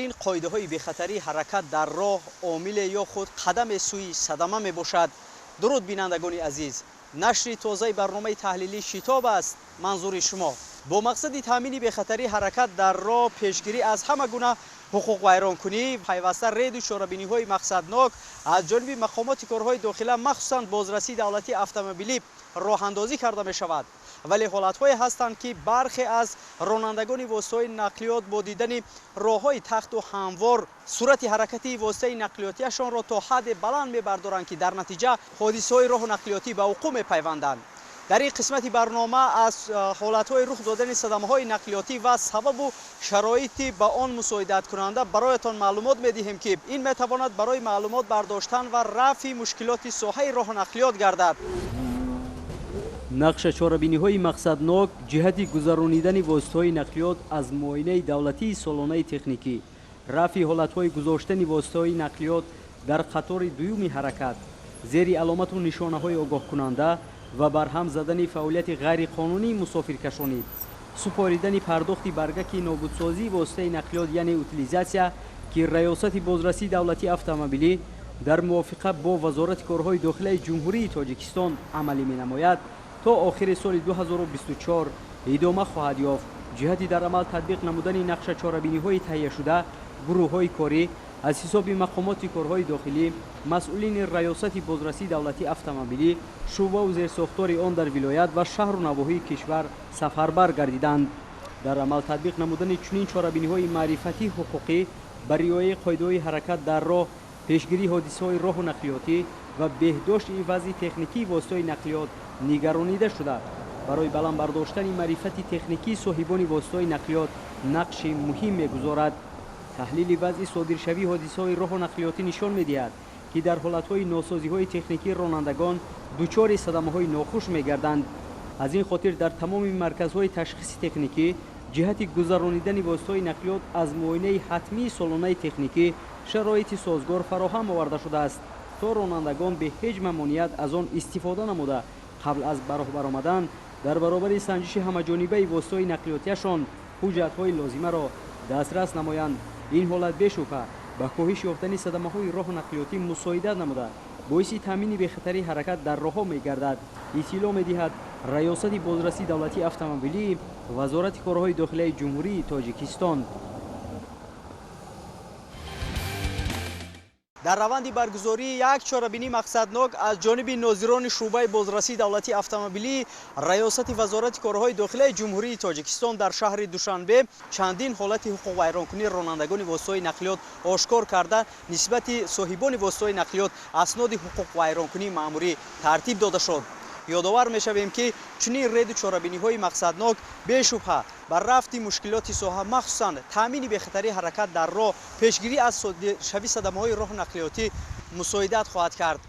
این قاعده‌های بی‌خطری حرکت در راه عامل یا خود قدم سوی صدمه میباشد. درود بینندگان عزیز، نشر تازه برنامه تحلیلی شتاب است. منظور شما با مقصد تامین بی‌خطری حرکت در راه، پیشگیری از همه گونه حقوق ویرانکنی، پیوسته رید و چاره‌بینی‌های مقصدناک از جانب مقامات کارهای داخله، مخصوصاً بازرسی دولتی اتومبیلی راه اندازی کرده می شود. ولی حالت‌هایی هستند که برخی از رانندگان واسطه نقلیات با دیدن راه‌های تخت و هموار صورت حرکتی واسطه نقلیاتیشان را تا حد بلند می‌بردارند که در نتیجه حادثه‌های راه نقلیاتی به وقوع می‌پیوندند. در این قسمت برنامه از حالت‌های رخ دادن صدمه‌های نقلیاتی و سبب و شرایط به آن مساعدت کننده برایتان معلومات می‌دهیم که این می‌تواند برای معلومات برداشتن و رفع مشکلات ساحه راه نقلیات گردد. نقش چاره‌بینی‌های مقصدناک جهت گذرانیدن واسطه‌های نقلیات از معاینه دولتی سالانه تکنیکی، رفع حالت‌های گذاشتن واسطه‌های نقلیات در قطار دوم حرکت زیر علامت و نشانه‌های آگاه‌کننده و برهم زدن فعالیت غیر قانونی مسافرکشانی، سپاریدن پرداخت برگک نابودسازی واسطه نقلیات یعنی اوتیلیزاسیا که ریاست بازرسی دولتی اتومبیلی در موافقت با وزارت کارهای داخلی جمهوری تاجیکستان عملی می‌نماید تا آخر سال 2024 ادامه خواهد یافت. جهتی در عمل تطبیق نمودن نقشه چاره‌بینی‌های تهیه شده، گروه‌های کاری از حساب مقامات کارهای داخلی، مسئولین ریاست بازرسی دولتی اتومبیلی، شعبه و زیرساختار آن در ولایت و شهر و نواحی کشور سفربر گردیدند. در عمل تطبیق نمودن چنین چاره‌بینی‌های معرفتی حقوقی برای رعایت قاعده‌های حرکت در راه، پیشگیری حادثه‌های راه و نقلیاتی و بهداشت وضع تکنیکی واسطه‌های نقلیات نگرانیده شده. برای بلند برداشتن معرفت تکنیکی صاحبان واسطه‌های نقلیات نقش مهم می‌گذارد. تحلیل وضع صادرشوی حادثه‌های راه و نقلیاتی نشان می‌دهد که در حالت‌های ناسازی‌های تکنیکی رانندگان دچار صدمه‌های ناخوش می‌گردند. از این خاطر در تمام مرکزهای تشخیص تکنیکی جهت گذرانیدن واسطه‌های نقلیات از معاینه حتمی سالانه تکنیکی شرایط سازگار فراهم آورده شده است تا رانندگان به هیچ ممانعت از آن استفاده نموده قبل از راه برآمدن در برابر سنجش همه‌جانبه واسطه‌های نقلیاتیشان حجت‌های لازمه را دسترس نمایند. این حالت بشبهه به کاهش یافتن صدمه‌های راه نقلیاتی مساعدت نموده باعث تامین بی‌خطری حرکت در راه‌ها می‌گردد. اطلاع می‌دهد ریاست بازرسی دولتی اتومبیلی وزارت کارهای داخلی جمهوری تاجیکستان. در روند برگزاری یک چاره‌بینی مقصدناک از جانب ناظران شعبه بازرسی دولتی اتومبیلی ریاست وزارت کارهای داخلی جمهوری تاجیکستان در شهر دوشنبه چندین حالت حقوق ویرانکنی رانندگان واسطه‌های نقلیات آشکار کرده نسبت صاحبان واسطه‌های نقلیات اسناد حقوق ویرانکنی مأموری ترتیب داده شد. یادآور می‌شویم که چنین رید و چاره‌بینی‌های مقصدناک بی‌شبهه بر رفع مشکلات ساحه مخصوصاً تامین بی‌خطری حرکت در راه، پیشگیری از صادرشوی صدمه‌های راه نقلیاتی مساعدت خواهد کرد.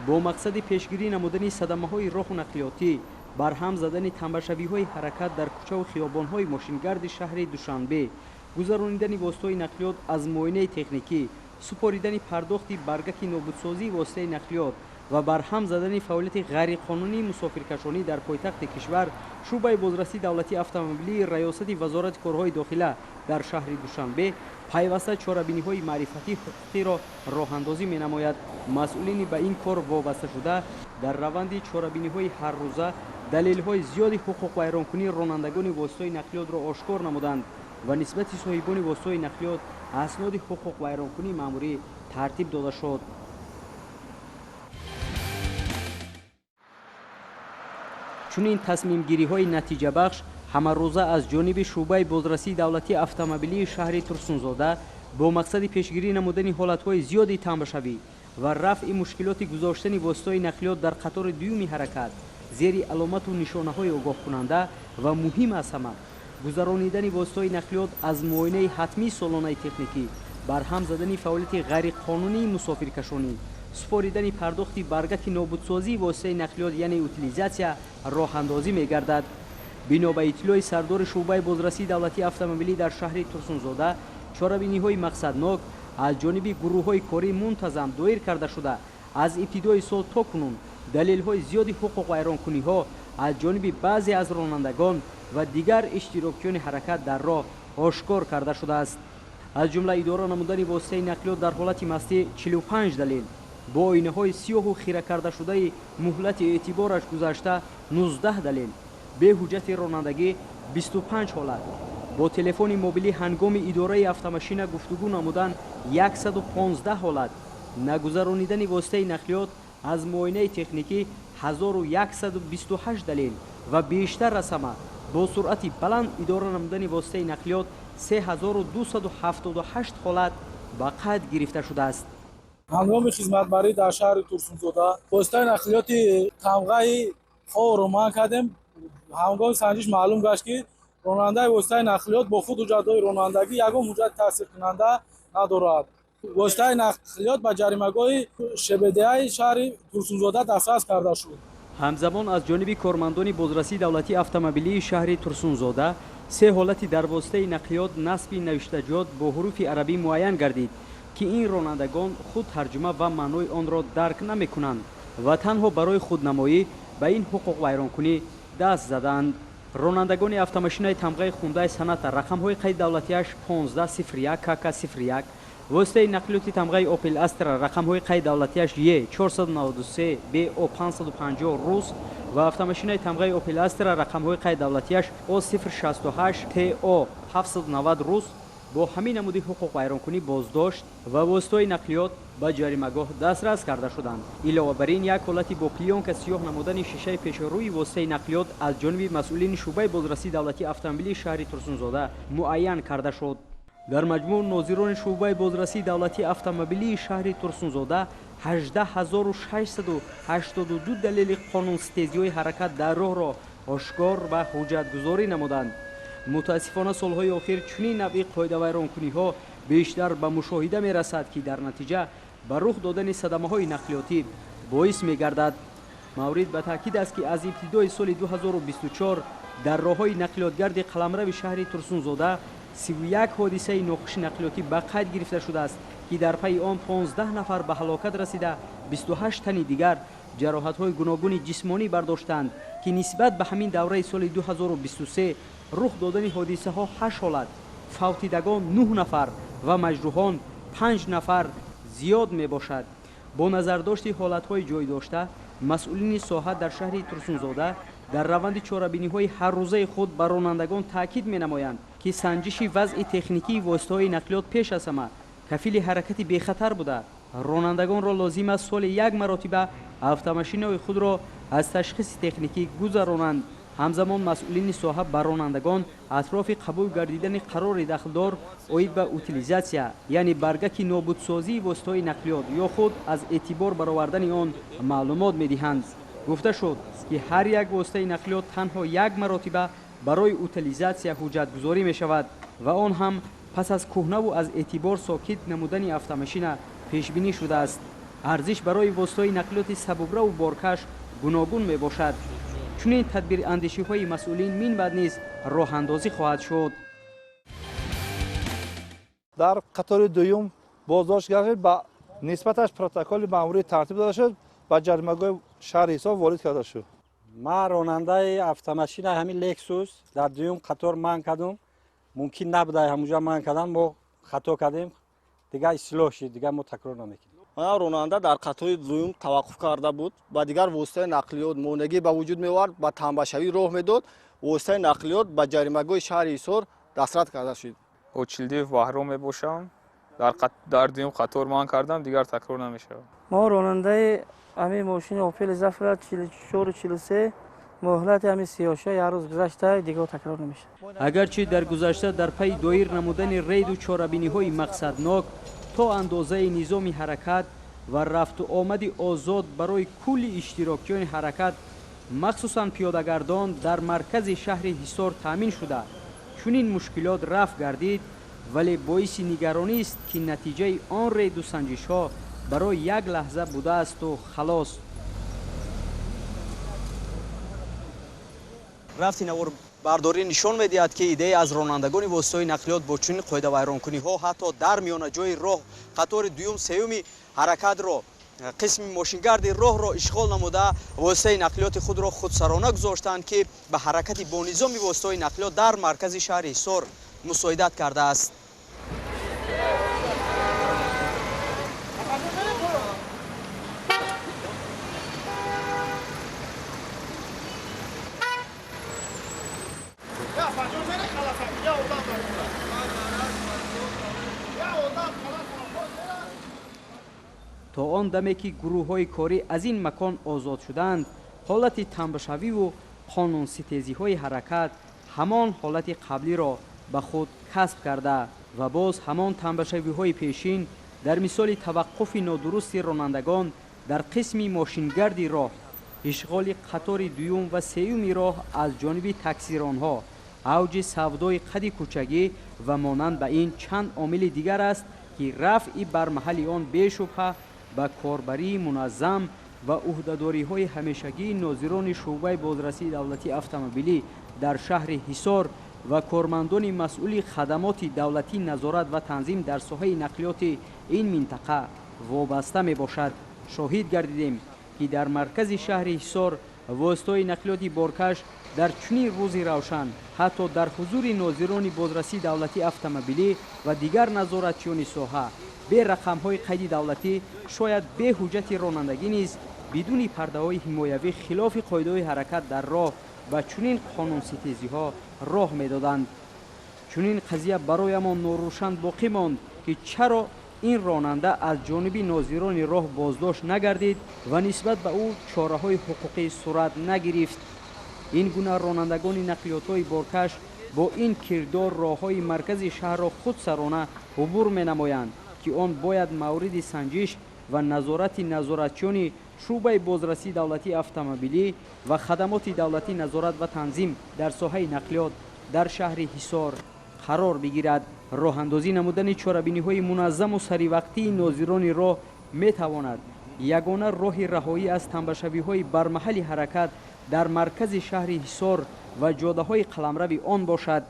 با مقصد پیشگیری نمودن صدمه‌های راه نقلیاتی، برهم زدن تنبه‌شوی‌های حرکت در کوچه و خیابان‌های ماشینگرد شهر دوشنبه، گذرانیدن واسطه‌های نقلیات از معاینه تکنیکی، سپاریدن پرداخت برگک نابودسازی واسطه نقلیات و برهم زدن فعالیت غیر قانونی مسافرکشانی در پایتخت کشور، شعبه بازرسی دولتی اتومبیلی ریاست وزارت کارهای داخلی در شهر دوشنبه پیوسته چاره‌بینی‌های معرفتی حقوقی را راه اندازی می‌نماید. مسئولین به این کار وابسته شده در روند چاره‌بینی‌های هر روزه دلیل‌های زیادی حقوق ویرانکنی رانندگان واسطه‌های نقلیات را آشکار نمودند و نسبت صاحبان واسطه‌های نقلیات اسناد حقوق ویرانکنی مأموری ترتیب داده شد. چنین تصمیم گیری های نتیجه بخش همه روزه از جانب شعبه بازرسی دولتی اتومبیلی شهر ترسونزاده با مقصد پیشگیری نمودن حالت های زیادی تنبه‌شوی و رفع مشکلات گذاشتن واسطه‌های نقلیات در قطار دوم حرکت زیر علامت و نشانه های آگاه کننده و مهم از همه گذرانیدن واسطه‌های نقلیات از معاینه حتمی سالانه تکنیکی، برهم زدن فعالیت غیر قانونی مسافرکشانی، سپاریدن پرداخت برگک نابودسازی واسطه نقلیات یعنی اوتیلیزاسیا راه اندازی می‌گردد. بنا به اطلاع سردار شعبه بازرسی دولتی اتومبیلی در شهر ترسونزاده، چاره‌بینی‌های مقصدناک از جانب گروه‌های کاری منتظم دایر کرده شده از ابتدای سال تا کنون دلیل‌های زیادی حقوق ویرانکنی‌ها از جانب بعضی از رانندگان و دیگر اشتراکیان حرکت در راه ошкор карда шудааст. аз ҷумла идора намудани воситаи нақлиёт дар ҳолати мастӣ 45 далел, бо оинаҳои сиёҳу хира карда шудаи муҳлати эътибораш гузашта 19 далел, беҳуҷҷати ронандагӣ 25 ҳолат, бо телефони мобилӣ ҳангоми идораи автомашина гуфтугӯ намудан 115 ҳолат, нагузаронидани воситаи нақлиёт аз муоинаи техникӣ 1128 далел ва бештар аз ҳама бо суръати баланд идора намудани воситаи нақлиёт 3278 ҳолат ба қайд гирифта шудааст. ҳангоми хизматбарӣ дар шаҳри Турсунзода воситаи нақлиёти тамғаи ховро ман кардем. ҳангоми санҷиш маълум гашт, ки ронандаи воситаи нақлиёт бо худ ҳуҷҷатҳои ронандагӣ ягон ҳуҷҷати таъсиркунанда надорад. воситаи нақлиёт ба ҷаримагоҳи ШБДАи шаҳри Турсунзода дастрас карда шуд. ҳамзамон аз ҷониби кормандони бозрасии давлатии автомобилии шаҳри Турсунзода 3 ҳолати дар воситаи нақлиёт насби навиштаҷот бо ҳуруфи арабӣ муайян гардид, ки ин ронандагон худ тарҷума ва маънои онро дарк намекунанд ва танҳо барои худнамоӣ ба ин ҳуқуқвайронкунӣ даст заданд. ронандагони автомашинаи тамғаи хундаи саната рақамҳои қайди давлатиаш 1501 КК01, воситаи нақлиёти тамғаи Opel Astra рақамҳои қайди давлатиаш Е493 БО550 рус ва автомашинаи тамғаи Opel Astra рақамҳои қайди давлатиаш O068 ТО790 рус бо ҳамин намуди ҳуқуқвайронкунӣ боздошт ва воситаҳои нақлиёт ба ҷаримагоҳ дастрас карда шуданд. илова бар ин як ҳолати бо клёнка сиёҳ намудани шишаи пешрӯи воситаи нақлиёт аз ҷониби масъулини шуъбаи бозрасии давлатии автомобилии шаҳри Турсунзода муайян карда шуд. дар маҷмӯъ нозирони шуъбаи бозрасии давлатии автомобилии шаҳри Турсунзода 18682 далели қонунситезиҳои ҳаракат дар роҳро ошкор ва ҳуҷҷатгузорӣ намуданд. мутаассифона солҳои охир чунин навъи қоидавайронкуниҳо бештар ба мушоҳида мерасад, ки дар натиҷа ба рух додани садамаҳои нақлиётӣ боис мегардад. маврид ба таъкид аст, ки аз ибтидои соли 2024 дар роҳҳои нақлиётгарди қаламрави шаҳри Турсунзода 31 ҳодисаи нохуши нақлиётӣ ба қайд гирифта шудааст, ки дар пайи он 15 нафар ба ҳалокат расида, 28 тани дигар ҷароҳатҳои гуногуни ҷисмонӣ бардоштанд, ки нисбат ба ҳамин давраи соли 2023 рух додани ҳодисаҳо 8 ҳолат, фавтидагон 9 нафар ва маҷрӯҳон 5 нафар зиёд мебошад. бо назардошти ҳолатҳои ҷойдошта, масъулини соҳа дар шаҳри Турсунзода дар раванди чорабиниҳои ҳаррӯзаи худ ба ронандагон таъкид менамоянд, ки санҷиши вазъи техникии воситаҳои нақлиёт пеш аз ҳама кафили ҳаракати бехатар буда, ронандагонро лозим аст соли як маротиба автомашинаҳои худро аз ташхиси техникӣ гузаронанд. ҳамзамон масъулини соҳа ба ронандагон атрофи қабул гардидани қарори дахлдор оид ба утилизатсия, яъне баргаки нобудсозии воситаҳои нақлиёт ё худ аз эътибор баровардани он маълумот медиҳанд. гуфта шуд, ки ҳар як воситаи нақлиёт танҳо як маротиба барои утилизатсия ҳуҷҷатгузорӣ мешавад ва он ҳам пас аз кӯҳнаву аз эътибор сокит намудани автомашина пешбинӣ шудааст. арзиш барои воситаҳои нақлиёти сабукраву боркаш гуногун мебошад. чунин тадбирандешиҳои масъулин минбаъд низ роҳандозӣ хоҳад шуд. дар қатори дуюм боздошт гардид, ба нисбаташ протоколи маъмурӣ тартиб дода шуд, ба ҷаримагоҳи шаҳри ҳисоб ворид карда шуд. ман ронандаи автомашина ҳамин Lexus дар дуюм қатор ман кардам. мумкин набуда ҳамунҷа ман кардан, мо хато кардем, дигар ислоҳ шид, дигар мо такрор намекунем. ронанда дар қатори дуюм таваққуф карда буд, ба дигар воситаи нақлиёт монегӣ ба вуҷуд меовард, ба тамбашавӣ роҳ медод. воситаи нақлиёт ба ҷаримагоҳи шаҳри Ҳисор дастрас карда шуд. очилдиев баҳром мебошам, дар дуюм қатор ман кардам, дигар такрор намешавад. мо ронандаи ҳамин мошини Opel Zafra 4443 моҳлати ҳамин сиёша як рӯз гузашта, дигар такрор намешавад. агарчи дар гузашта дар пайи доир намудани рейду чорабиниҳои мақсаднок то андозаи низоми ҳаракат ва рафту омади озод барои кулли иштирокчиёни ҳаракат, махсусан пиёдагардон дар маркази шаҳри Ҳисор таъмин шуда, чунин мушкилот рафъ гардид, вале боиси нигаронист, ки натиҷаи он рейду санҷишҳо барои як лаҳза будаасту халос. рафти наворбардорӣ нишон медиҳад, ки идея аз ронандагони воситаҳои нақлиёт бо чунин қоидавайронкуниҳо ҳатто дар миёнаҷои роҳ қатори дуюм сеюми ҳаракатро, қисми мошингарди роҳро ишғол намуда воситаи нақлиёти худро худсарона гузоштанд, ки ба ҳаракати бонизоми воситаҳои нақлиёт дар маркази шаҳри Ҳисор مساعدت کرده است. то он даме ки гурӯҳҳои корӣ аз ин макон озод шуданд, ҳолати тамбашавиву қонунситезиҳои ҳаракат ҳамон ҳолати қаблиро ба худ касб карда ва боз ҳамон тамбашавиҳои пешин дар мисоли таваққуфи нодурусти ронандагон дар қисми мошингарди роҳ, ишғоли қатори дуюм ва сеюми роҳ аз ҷониби таксиронҳо, авҷи савдои қади кӯчагӣ ва монанд ба ин чанд омили дигар аст ки рафъи бармаҳалли он бешубҳа ба корбарии муназзам ва уҳдадориҳои ҳамешагии нозирони шуъбаи бозрасии давлатии автомобилӣ дар шаҳри ҳисор ва кормандони масъули хадамоти давлатӣ назорат ва танзим дар соҳаи нақлиёти ин минтақа вобаста мебошад. шоҳид гардидем ки дар маркази шаҳри ҳисор воситаҳои нақлиёти боркаш дар чунин рӯзи равшан ҳатто дар ҳузури нозирони бозрасии давлатии автомобилӣ ва дигар назоратчиёни соҳа бе рақамҳои қайди давлатӣ, шояд бе ҳуҷҷати ронандагӣ низ бидуни пардаҳои ҳимоявӣ хилофи қоидаҳои ҳаракат дар роҳ ба чунин қонунситезиҳо роҳ медоданд. чунин қазия бароямон норӯшан боқӣ монд ки чаро ин ронанда аз ҷониби нозирони роҳ боздошт нагардид ва нисбат ба ӯ чораҳои ҳуқуқӣ сурат нагирифт. ин гуна ронандагони нақлиётҳои боркаш бо ин кирдор роҳҳои маркази шаҳрро худсарона убур менамоянд ки он бояд мавриди санҷиш ва назорати назоратчиёни шуъбаи бозрасии давлатии автомобилӣ ва хадамоти давлатӣ назорат ва танзим дар соҳаи нақлиёт дар шаҳри ҳисор қарор бигирад. роҳандозӣ намудани чорабиниҳои муназзаму саривақтии нозирони роҳ метавонад ягона роҳи раҳоӣ аз тамбашавиҳои бармаҳалли ҳаракат дар маркази шаҳри ҳисор ва ҷодаҳои қаламрави он бошад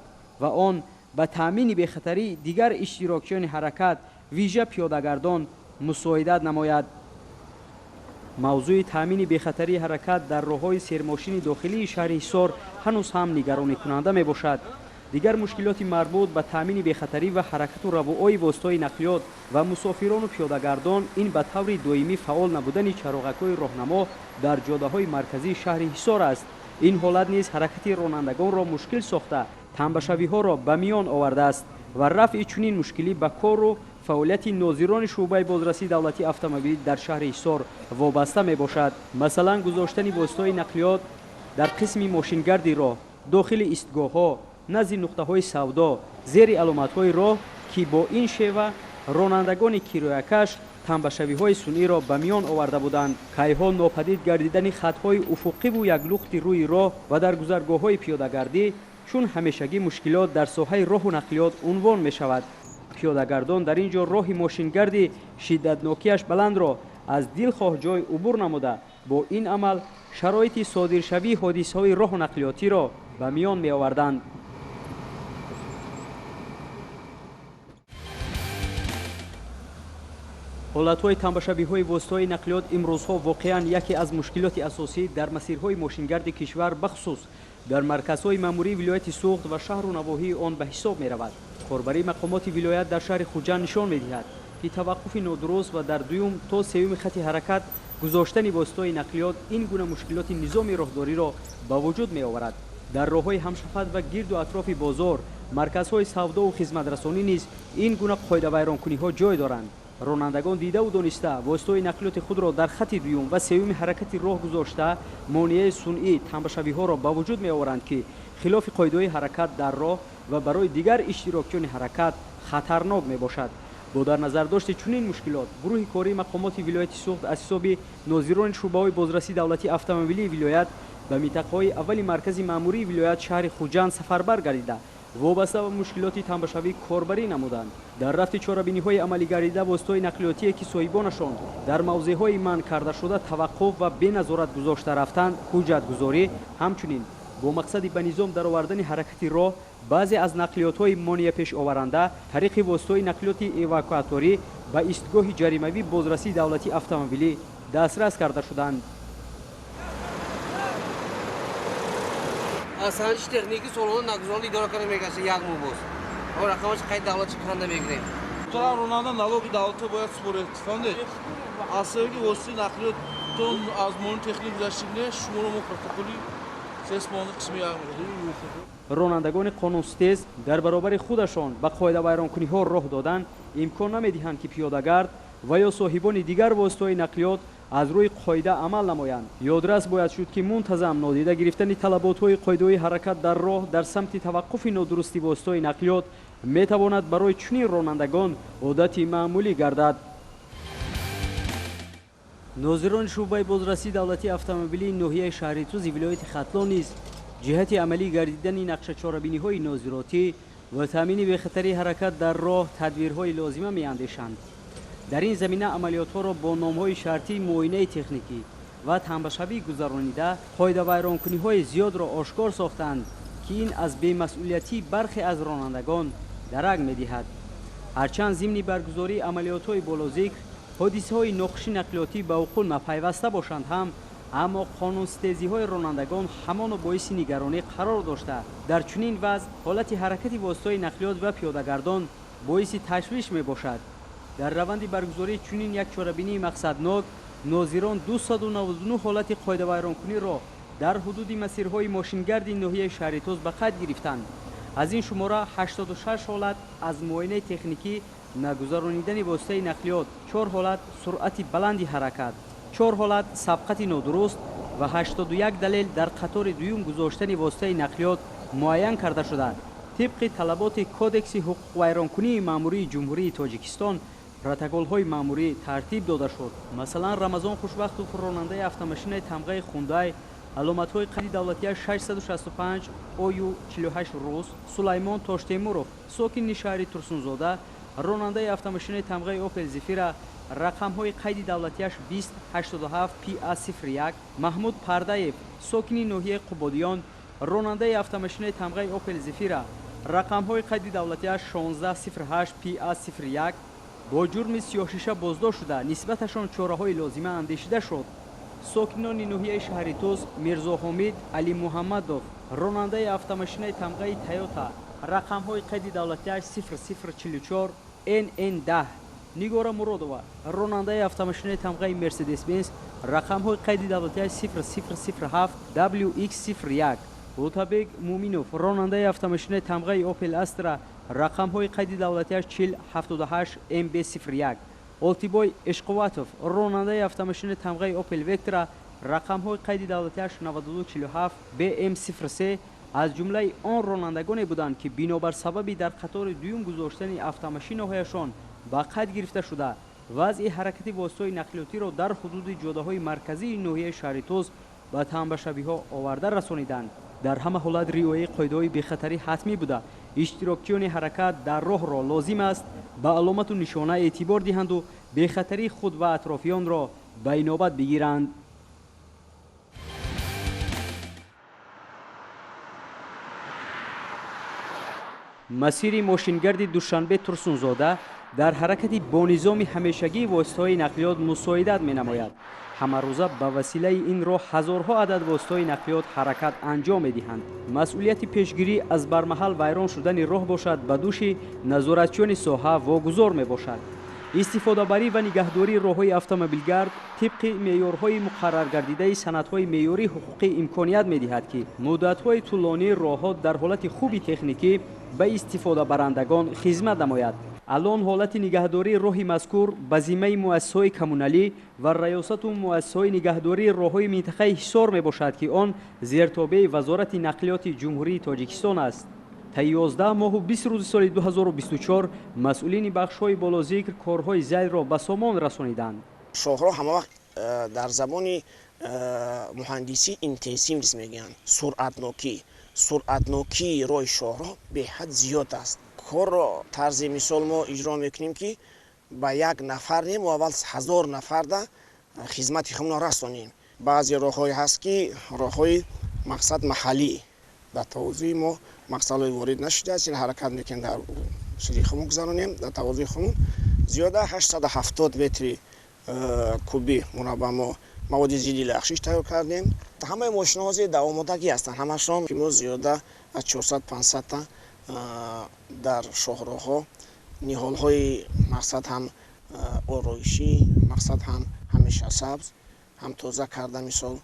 ва он ба таъмини бехатарии дигар иштирокчиёни ҳаракат вижа пиёдагардон мусоидат намояд. мавзӯи таъмини бехатарии ҳаракат дар роҳҳои сермошини дохилии шаҳри ҳисор ҳанӯз ҳам нигароникунанда мебошад. дигар мушкилоти марбут ба таъмини бехатарӣ ва ҳаракату равои воситаҳои нақлиёт ва мусофирону пиёдагардон ин ба таври доимӣ фаъол набудани чароғакҳои роҳнамо дар ҷодаҳои марказии шаҳри ҳисор аст. ин ҳолат низ ҳаракати ронандагонро мушкил сохта тамбашавиҳоро ба миён овардааст ва рафъи чунин мушкилӣ ба кору фаъолияти нозирони шуъбаи бозрасии давлатии автомобилӣ дар шаҳри ҳисор вобаста мебошад. масалан гузоштани воситаҳои нақлиёт дар қисми мошингарди роҳ, дохили истгоҳҳо, назди нуқтаҳои савдо, зери аломатҳои роҳ ки бо ин шева ронандагони кироякаш тамбашавиҳои сунъиро ба миён оварда буданд. кайҳо нопадид гардидани хатҳои уфуқиву яклухти рӯи роҳ ва дар гузаргоҳҳои пиёдагардӣ чун ҳамешагӣ мушкилот дар соҳаи роҳу нақлиёт унвон мешавад. пиёдагардон дар ин ҷо роҳи мошингарди шиддатнокияш баландро аз дилхоҳ ҷой убур намуда бо ин амал шароити содиршавии ҳодисаҳои роҳу нақлиётиро ба миён меоварданд. ҳолатҳои тамбашавиҳои воситаҳои нақлиёт имрӯзҳо воқеан яке аз мушкилоти асосӣ дар масирҳои мошингарди кишвар бахусус дар марказҳои маъмурии вилояти суғд ва шаҳру навоҳии он ба ҳисоб меравад. корбарии мақомоти вилоят дар шаҳри хуҷанд нишон медиҳад ки таваққуфи нодуруст ва дар дуюм то сеюми хати ҳаракат гузоштани воситаҳои нақлиёт ин гуна мушкилоти низоми роҳдориро ба вуҷуд меоварад. дар роҳҳои ҳамшафат ва гирду атрофи бозор, марказҳои савдову хизматрасонӣ низ ин гуна қоидавайронкуниҳо ҷой доранд. ронандагон дидаву дониста воситаҳои нақлиёти худро дар хати дуюм ва сеюми ҳаракати роҳ гузошта монеаи сунъӣ тамбашавиҳоро ба вуҷуд меоваранд ки хилофи қоидаҳои ҳаракат дар роҳ ва барои дигар иштирокчиёни ҳаракат хатарнок мебошад. бо дар назардошти чунин мушкилот гурӯҳи кории мақомоти вилояти суғд аз ҳисоби нозирони шуъбаҳои бозрасии давлатии автомобилии вилоят ба минтақаҳои аввали маркази маъмурии вилоят шаҳри хуҷанд сафарбар гардида вобаста ба мушкилоти тамбашавӣ корбарӣ намуданд. дар рафти чорабиниҳои амалӣ гардида воситаҳои нақлиётие ки соҳибонашон дар мавзеъҳои манъ кардашуда таваққуф ва беназорат гузошта рафтанд ҳуҷҷатгузорӣ, ҳамчунин бо мақсади ба низом даровардани ҳаракати роҳ баъзе аз нақлиётҳои монеапешоваранда тариқи воситаҳои нақлиёти эвакуаторӣ ба истгоҳи ҷаримавӣ бозрасии давлатии автомобилӣ дастрас карда шуданд. аз санҷиш техникӣ солона нагузорӣ идора карда мекаша як моҳ боз ما رقمش قید دولت کنده میگیریم. تو راننده налоги давлати бояд според фанде асаги воси нақлиёт тон аз мон техник гузаштигне шуморо мо протоколи сесмон қисми як ронандагони қонунситез дар баробари худашон ба қоидавайронкуниҳо роҳ додан имкон намедиҳанд ки пиёдагард ва ё соҳибони дигар воситаҳои нақлиёт аз рӯи қоида амал намоянд. ёдрас бояд шуд ки мунтазам нодида гирифтани талаботҳои қоидаҳои ҳаракат дар роҳ дар самти таваққуфи нодурусти воситаҳои нақлиёт метавонад барои чунин ронандагон одати маъмулӣ гардад. нозирони шӯъбаи бозрасии давлатии автомобилии ноҳияи шаҳритузи вилояти хатлон низ ҷиҳати амалӣ гардидани нақшачорабиниҳои нозиротӣ ва таъмини бехатарии ҳаракат дар роҳ тадбирҳои лозима меандешанд. дар ин замина амалиётҳоро бо номҳои шартии муоинаи техникӣ ва тамбашавӣ гузаронида қоидавайронкуниҳои зиёдро ошкор сохтанд ки ин аз бемасъулиятии бархе аз ронандагон дарак медиҳад. ҳарчанд зимни баргузории амалиётҳои болозикр ҳодисаҳои нохуши нақлиётӣ ба уқӯл напайваста бошанд ҳам, аммо қонунситезиҳои ронандагон ҳамоно боиси нигаронӣ қарор дошта дар чунин вазъ ҳолати ҳаракати воситаҳои нақлиёт ва пиёдагардон боиси ташвиш мебошад. дар раванди баргузории чунин як чорабинии мақсаднок нозирон 299 ҳолати қоидавайронкуниро дар ҳудуди масирҳои мошингарди ноҳияи шаҳритоз ба қайд гирифтанд. аз ин шумора 86 ҳолат аз муоинаи техникӣ нагузаронидани воситаи нақлиёт, 4 ҳолат суръати баланди ҳаракат, 4 ҳолат сабқати нодуруст ва 81 далел дар қатори дуюм гузоштани воситаи нақлиёт муайян карда шуда. тибқи талаботи кодекси ҳуқуқвайронкунии маъмурии ҷумҳурии тоҷикистон протоколҳои маъмурӣ тартиб дода шуд. масалан, Рамазон Хушбахтов, ронандаи автомашинаи тамғаи Хундай, аломатҳои қайди давлатияш 665 ОЮ 48 рус, Сулаймон Тоштемуров, сокини шаҳри Турсунзода, ронандаи автомашинаи тамғаи Opel Zafira, рақамҳои қайди давлатияш 2087 PA01, Маҳмуд Пардаев, сокини ноҳияи Қубодиён, ронандаи автомашинаи тамғаи Opel Zafira, рақамҳои қайди давлатияш 1608 PA01 бо ҷурми сиёҳшиша боздошт шуда нисбаташон чораҳои лозима андешида шуд. сокинони ноҳияи шаҳри Туз, Мирзо Ҳомид Али Муҳаммадов, ронандаи автомашинаи тамғаи Toyota, рақамҳои қайди давлатияш 0044 NN10, Нигора Муродова, ронандаи автомашинаи тамғаи Mercedes-Benz, рақамҳои қайди давлатияш 0007 WX01, Утабек Муминов, ронандаи автомашинаи тамғаи Opel Astra, рақамҳои қайди давлатияш 4078 MB01, Олтибой Эшқуватов, ронандаи автомашинаи тамғаи Opel Vectra, рақамҳои қайди давлатияш 9247 BM03 аз ҷумлаи он ронандагоне буданд ки бинобар сабаби дар қатори дуюм гузоштани автомашинаҳояшон ба қайд гирифта шуда вазъи ҳаракати воситаҳои нақлиётиро дар ҳудуди ҷодаҳои марказии ноҳияи шаҳри Туз ба тамбашавиҳо оварда расониданд. дар ҳама ҳолат риояи қоидаҳои бехатарӣ ҳатмӣ буда иштирокчиёни ҳаракат дар роҳро лозим аст ба аломату нишона эътибор диҳанду бехатарии худ ва атрофиёнро ба инобат бигиранд. масири мошингарди Душанбе Турсунзода дар ҳаракати бо низоми ҳамешагии воситаҳои нақлиёт мусоидат менамояд. ҳамарӯза ба василаи ин роҳ ҳазорҳо адад воситаҳои нақлиёт ҳаракат анҷом медиҳанд. масъулияти пешгирӣ аз бармаҳал вайрон шудани роҳ бошад ба дӯши назоратчиёни соҳа вогузор мебошад. истифодабарӣ ва нигаҳдории роҳҳои автомобилгард тибқи меъёрҳои муқарраргардидаи санадҳои меъёрии ҳуқуқӣ имконият медиҳад ки муддатҳои тӯлонии роҳҳо дар ҳолати хуби техникӣ ба истифодабарандагон хизмат намояд. алон ҳолати нигаҳдории роҳи мазкур ба зиммаи муассисаҳои коммуналӣ ва раёсату муассисаҳои нигаҳдории роҳҳои минтақаи ҳисор мебошад ки он зертобеи вазорати нақлиёти ҷумҳурии тоҷикистон аст. та 11 моҳу 20 рӯзи соли 2024 масъулини бахшҳои болозикр корҳои зайдро ба сомон расониданд. шоҳро ҳама вақт дар забони муҳандисӣ интенсивност мегӯянд. суръатнокии роҳи шоҳро беҳад зиёд аст. корро тарзи мисол мо иҷро мекунем ки ба як нафар нем аввал 1000 нафарда хизмати худро расонем. баъзе роҳҳое ҳаст ки роҳҳои мақсад маҳаллӣ дар тавозуи мо мақсадҳои ворид нашудааст ин ҳаракат мекунем дар шири хумон гузаронем дар тавозуи хумон зиёда 870 метри куби мурабба мо маводи зидди лағшиш тайёр кардем. ҳамаи мошинаҳои давомодагӣ ҳастанд. ҳамашон ки мо зиёда аз 400-500 та дар шоҳроҳҳо ниҳолҳои мақсад ҳам ороишӣ, мақсад ҳам ҳамеша сабз, ҳам тоза карда мисол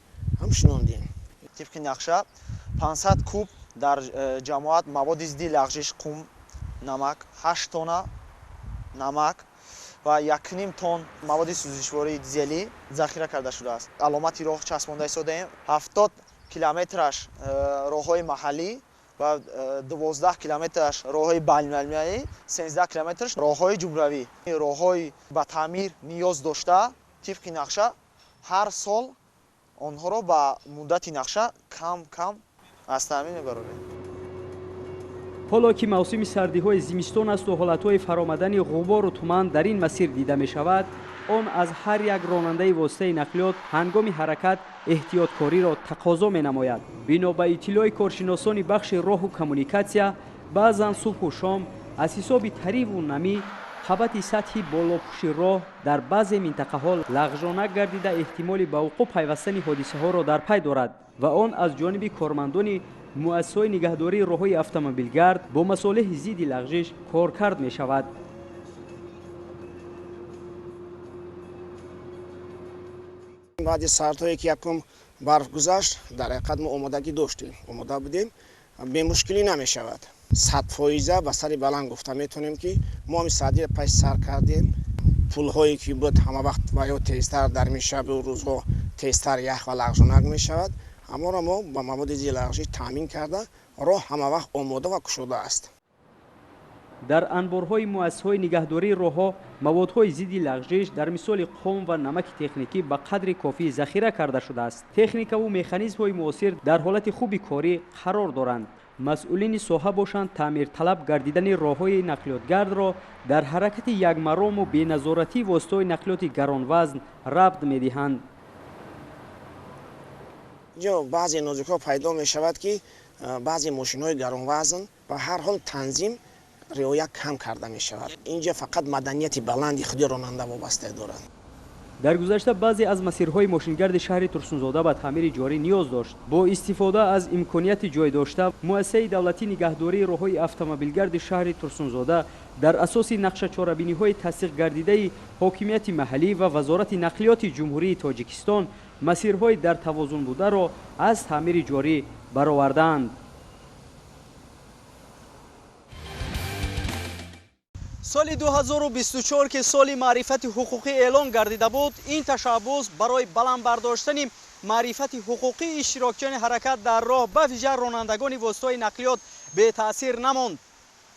ҳам шинондем. тибқи нақша 500 куб дар ҷамоат маводи зидди лағжиш қум намак, 8 тонна намак ва 1.5 тонн маводи сӯзишвории дизелӣ захира карда шудааст. аломати роҳ часпонда истодаем. 70 километраш роҳҳои маҳаллӣ ва 12 километраш роҳҳои байналмилалӣ, 13 километраш роҳҳои ҷумравӣ. роҳҳои ба таъмир ниёз дошта тибқи нақша ҳар сол онҳоро ба муддати нақша кам аз таъмин мебаронем. ҳоло ки мавсими сардиҳои зимистон асту ҳолатҳои фаромадани ғубору туман дар ин масир дида мешавад, он аз ҳар як ронандаи воситаи нақлиёт ҳангоми ҳаракат эҳтиёткориро тақозо менамояд. бино ба иттилои коршиносони бахши роҳу коммуникатсия, баъзан субҳу шом аз ҳисоби тариву намӣ қабати сатҳи болопуши роҳ дар баъзе минтақаҳо лағжона гардида эҳтимоли ба вуқӯъ пайвастани ҳодисаҳоро дар пай дорад ва он аз ҷониби кормандони муассисаҳои нигаҳдории роҳҳои автомобилгард бо масолиҳи зидди лағжиш коркард мешавад. баъди сартое ки якум барф гузашт, дар ҳақиқат мо омодагӣ доштем, омода будем, бемушкилӣ намешавад. 100% ба сари баланд гуфта метонем ки мо ҳами садия пай сар кардем. пулҳое ки буд ҳама вақт ва ё тезтар дар мешабу рӯзҳо тезтар ях ва лағжонак мешавад. ҳаморо мо ба маводи зидди лағжиш таъмин карда роҳ ҳама вақт омода ва кушода аст. дар анборҳои муассисаҳои нигаҳдории роҳҳо маводҳои зидди лағжиш дар мисоли қом ва намаки техникӣ ба қадри кофӣ захира карда шудааст. техникаву механизмҳои муосир дар ҳолати хуби корӣ қарор доранд. масъулини соҳа бошанд таъмирталаб гардидани роҳҳои нақлиётгардро дар ҳаракати якмарому беназоратии воситаҳои нақлиёти гаронвазн рабт медиҳанд. инҷо баъзе нозикҳо пайдо мешавад ки баъзе мошинҳои гаронвазн ба ҳар ҳол танзим риоя кам карда мешавад. инҷа фақат маданияти баланди худи ронанда вобаста дорад. дар гузашта баъзе аз масирҳои мошингарди шаҳри турсунзода ба таъмири ҷорӣ ниёз дошт. бо истифода аз имконияти ҷойдошта, муассисаи давлатии нигаҳдории роҳҳои автомобилгарди шаҳри турсунзода дар асоси нақшачорабиниҳои тасдиқгардидаи ҳокимияти маҳаллӣ ва вазорати нақлиёти ҷумҳурии тоҷикистон масирҳои дар тавозунбударо аз таъмири ҷорӣ баровардаанд. соли 2024 ки соли маърифати ҳуқуқӣ эълон гардида буд, ин ташаббус барои баландбардоштани маърифати ҳуқуқии иштирокчиёни ҳаракат дар роҳ ба виҷа ронандагони воситаҳои нақлиёт бетаъсир намонд.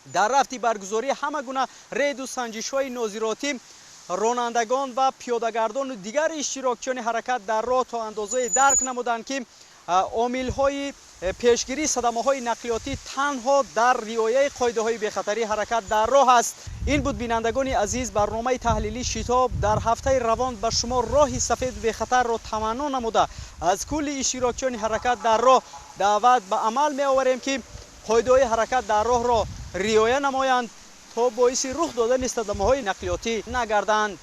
дар рафти баргузории ҳама гуна рейду санҷишҳои нозиротӣ ронандагон ва пиёдагардону дигар иштирокчиёни ҳаракат дар роҳ то андозае дарк намуданд ки омилҳои пешгирии садамаҳои нақлиётӣ танҳо дар риояи қоидаҳои бехатарии ҳаракат дар роҳ аст. ин буд бинандагони азиз барномаи таҳлилии шитоб дар ҳафтаи равон ба шумо роҳи сафеду бехатарро таманно намуда аз кулли иштирокчиёни ҳаракат дар роҳ даъват ба амал меоварем ки қоидаҳои ҳаракат дар роҳро риоя намоянд то боиси рух додани садамаҳои нақлиётӣ нагарданд.